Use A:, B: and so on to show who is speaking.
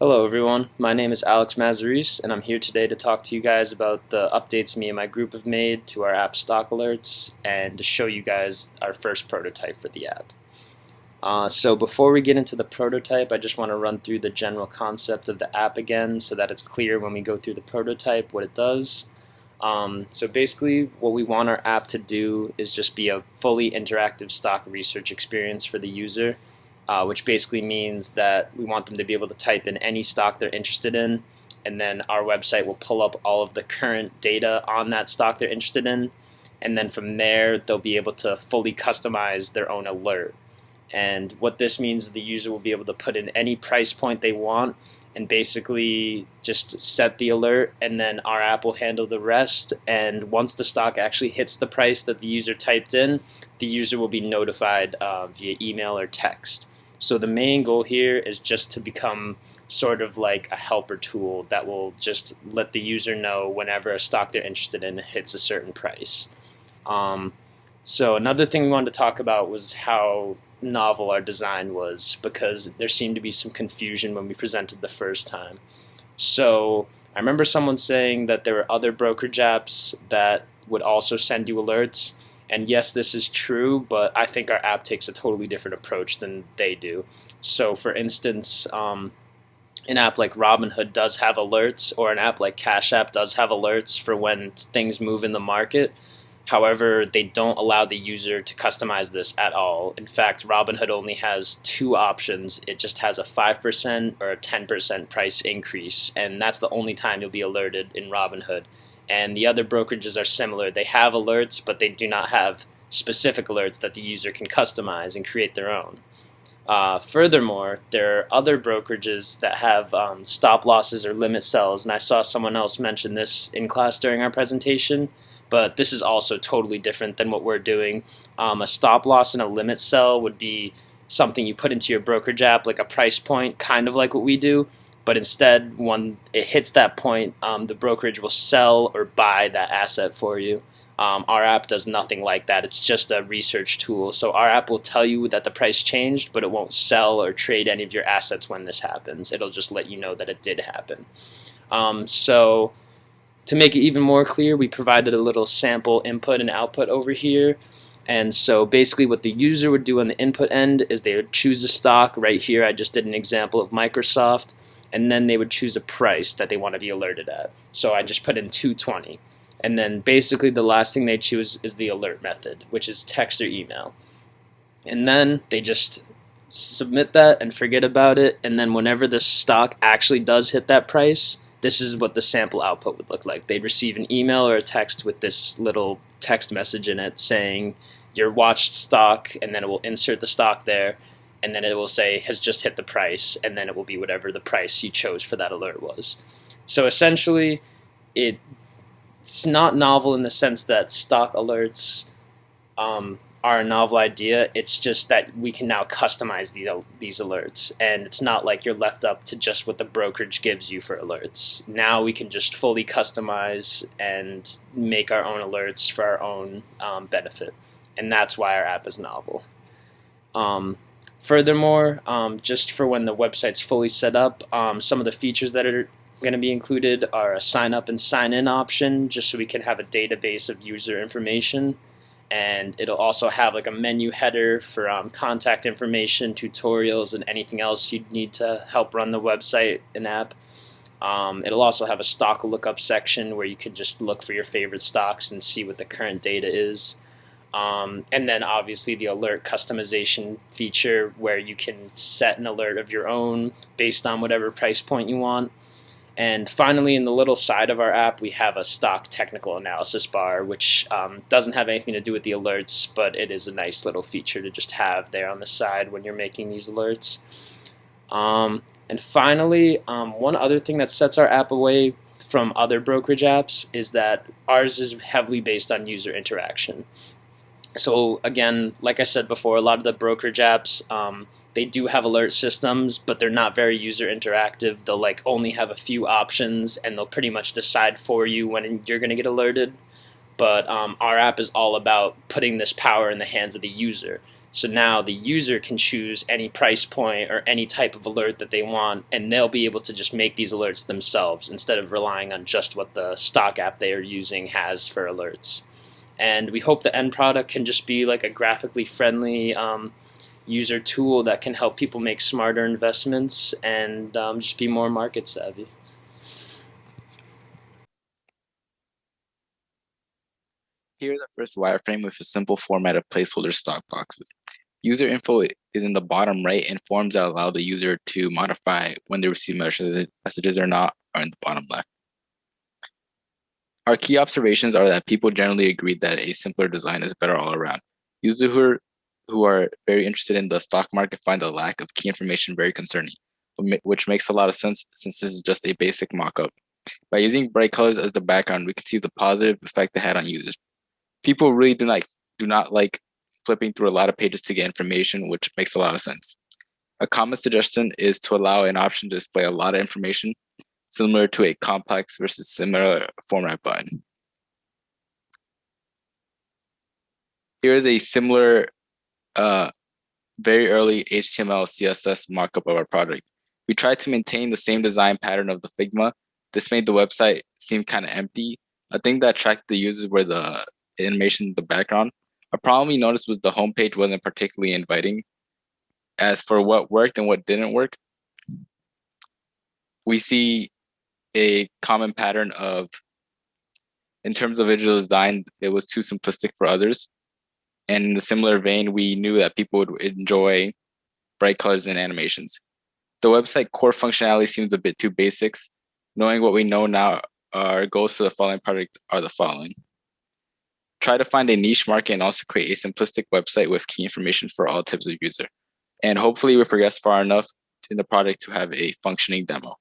A: Hello everyone, my name is Alex Mazaris and I'm here today to talk to you guys about the updates me and my group have made to our app stock alerts and to show you guys our first prototype for the app. So before we get into the prototype, I just want to run through the general concept of the app again so that it's clear when we go through the prototype what it does. So basically what we want our app to do is just be a fully interactive stock research experience for the user. Which basically means that we want them to be able to type in any stock they're interested in, and then our website will pull up all of the current data on that stock they're interested in, and then from there they'll be able to fully customize their own alert. And what this means is the user will be able to put in any price point they want and basically just set the alert, and then our app will handle the rest. And once the stock actually hits the price that the user typed in, the user will be notified via email or text. So the main goal here is just to become sort of like a helper tool that will just let the user know whenever a stock they're interested in hits a certain price. So another thing we wanted to talk about was how novel our design was, because there seemed to be some confusion when we presented the first time. So I remember someone saying that there were other brokerage apps that would also send you alerts. And yes, this is true, but I think our app takes a totally different approach than they do. So for instance, an app like Robinhood does have alerts, or an app like Cash App does have alerts for when things move in the market. However, they don't allow the user to customize this at all. In fact, Robinhood only has two options. It just has a 5% or a 10% price increase, and that's the only time you'll be alerted in Robinhood. And the other brokerages are similar. They have alerts, but they do not have specific alerts that the user can customize and create their own. Furthermore, there are other brokerages that have stop losses or limit sells, and I saw someone else mention this in class during our presentation, but this is also totally different than what we're doing. A stop loss and a limit sell would be something you put into your brokerage app, like a price point, kind of like what we do. But instead, when it hits that point, the brokerage will sell or buy that asset for you. Our app does nothing like that. It's just a research tool. So our app will tell you that the price changed, but it won't sell or trade any of your assets when this happens. It'll just let you know that it did happen. So to make it even more clear, we provided a little sample input and output over here. And so basically what the user would do on the input end is they would choose a stock. Right here I just did an example of Microsoft. And then they would choose a price that they want to be alerted at. So I just put in 220. And then basically the last thing they choose is the alert method, which is text or email. And then they just submit that and forget about it. And then whenever the stock actually does hit that price, this is what the sample output would look like. They'd receive an email or a text with this little text message in it saying your watched stock, and then it will insert the stock there. And then it will say has just hit the price, and then it will be whatever the price you chose for that alert was. So essentially, it's not novel in the sense that stock alerts are a novel idea. It's just that we can now customize these alerts, and it's not like you're left up to just what the brokerage gives you for alerts. Now we can just fully customize and make our own alerts for our own benefit, and that's why our app is novel. Furthermore, just for when the website's fully set up, some of the features that are going to be included are a sign up and sign in option, just so we can have a database of user information. And it'll also have like a menu header for contact information, tutorials, and anything else you'd need to help run the website and app. It'll also have a stock lookup section where you can just look for your favorite stocks and see what the current data is. And then obviously the alert customization feature where you can set an alert of your own based on whatever price point you want. And finally, in the little side of our app, we have a stock technical analysis bar, which doesn't have anything to do with the alerts, but it is a nice little feature to just have there on the side when you're making these alerts. And finally, one other thing that sets our app away from other brokerage apps is that ours is heavily based on user interaction. So again, like I said before, a lot of the brokerage apps, they do have alert systems, but they're not very user interactive. They'll like only have a few options, and they'll pretty much decide for you when you're going to get alerted. But our app is all about putting this power in the hands of the user. So now the user can choose any price point or any type of alert that they want, and they'll be able to just make these alerts themselves instead of relying on just what the stock app they are using has for alerts. And we hope the end product can just be like a graphically friendly user tool that can help people make smarter investments and just be more market savvy.
B: Here is the first wireframe with a simple format of placeholder stock boxes. User info is in the bottom right, and forms that allow the user to modify when they receive messages or not are in the bottom left. Our key observations are that people generally agree that a simpler design is better all around. Users who are very interested in the stock market find the lack of key information very concerning, which makes a lot of sense since this is just a basic mock-up. By using bright colors as the background, we can see the positive effect it had on users. People really do not like flipping through a lot of pages to get information, which makes a lot of sense. A common suggestion is to allow an option to display a lot of information, similar to a complex versus similar format button. Here is a similar, uh, very early HTML CSS mockup of our project. We tried to maintain the same design pattern of the Figma. This made the website seem kind of empty. A thing that attracted the users were the animation in the background. A problem we noticed was the homepage wasn't particularly inviting. As for what worked and what didn't work, we see a common pattern of, in terms of visual design, it was too simplistic for others. And in the similar vein, we knew that people would enjoy bright colors and animations. The website core functionality seems a bit too basics. Knowing what we know now, our goals for the following project are the following. Try to find a niche market and also create a simplistic website with key information for all types of user. And hopefully we progress far enough in the project to have a functioning demo.